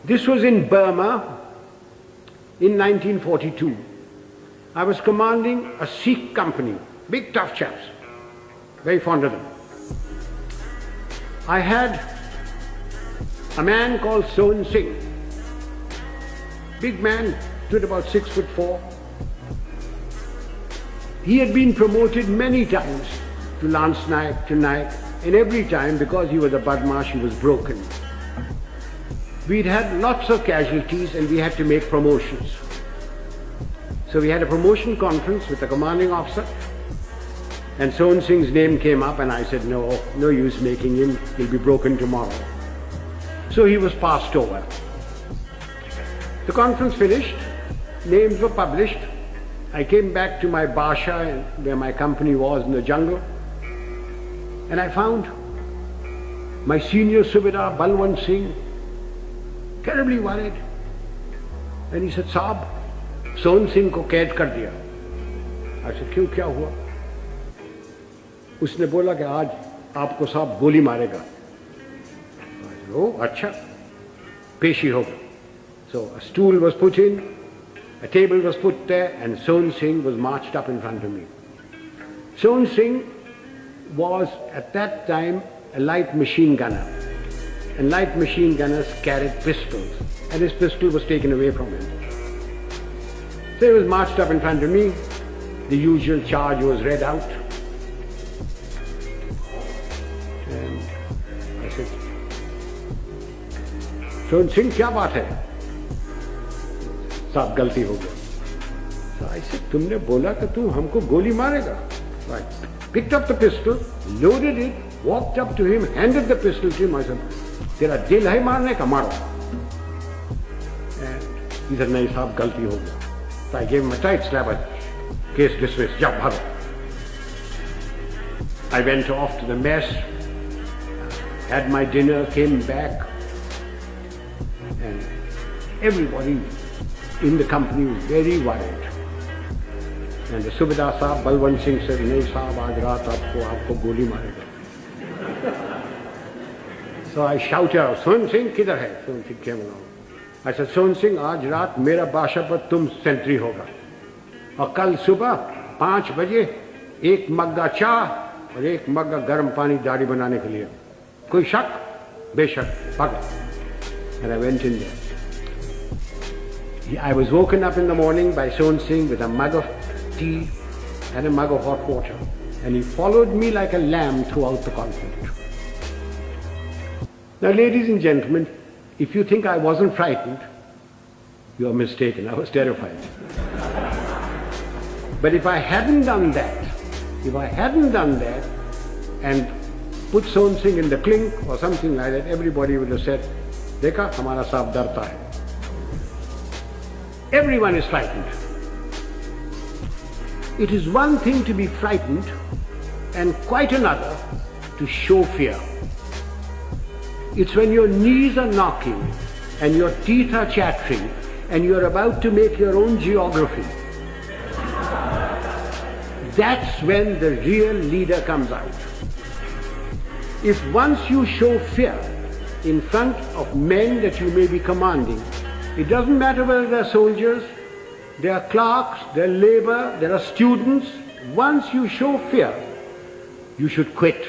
This was in Burma in 1942. I was commanding a Sikh company, big tough chaps, very fond of them. I had a man called Sohan Singh, big man, stood about 6'4". He had been promoted many times to Lance Naik, to Naik, and every time, because he was a Badmash, he was broken. We'd had lots of casualties and we had to make promotions. So we had a promotion conference with the commanding officer, and Sohan Singh's name came up, and I said, no use making him, he'll be broken tomorrow. So he was passed over. The conference finished, names were published. I came back to my Basha, where my company was in the jungle, and I found my senior Subedar Balwant Singh terribly worried. And he said, Saab, Sohan Singh ko kaid kar diya. I said, kyun, kya hua? Usne bola ki aaj aapko saab goli marega. I said, oh, acha, peshi hoga. So a stool was put in, a table was put there, and Sohan Singh was marched up in front of me. Sohan Singh was at that time a light machine gunner, and light machine gunners carried pistols, and his pistol was taken away from him. So he was marched up in front of me, the usual charge was read out, and I said, Sohan Singh, kya baat hai? साहब गलती हो गई. So I said, तुमने बोला कि तू हमको गोली मारेगा. Right. Picked up the pistol, loaded it, walked up to him, handed the pistol to him. I said, तेरा दिल है मारने का, मारो. And he said, नहीं साहब गलती हो गई. So I gave him a tight slap. Case dismissed. जाओ भागो. I went off to the mess, had my dinner, came back, and everybody in the company was very worried. And the Subedar Sahab, Balwant Singh said, nahi sahab, aaj raat aapko goli marega. So I shouted out, Sohan Singh, kidhar hai? Sohan Singh came along. I said, Sohan Singh, aaj raat mera Basha par tum sentry hoga. Aur kal subah 5 baje, ek magga cha aur ek magga garam pani daadi banane ke liye. Koi shak? Beshak, bhaga. And I went in there. I was woken up in the morning by Sohan Singh with a mug of tea and a mug of hot water, and he followed me like a lamb throughout the conflict. Now, ladies and gentlemen, if you think I wasn't frightened, you are mistaken. I was terrified. But if I hadn't done that, and put Sohan Singh in the clink or something like that, everybody would have said, Dekha, hamara saab darta hai. Everyone is frightened. It is one thing to be frightened and quite another to show fear. It's when your knees are knocking and your teeth are chattering and you're about to make your own geography. That's when the real leader comes out. If once you show fear in front of men that you may be commanding, it doesn't matter whether they're soldiers, they're clerks, they're labor, there are students. Once you show fear, you should quit.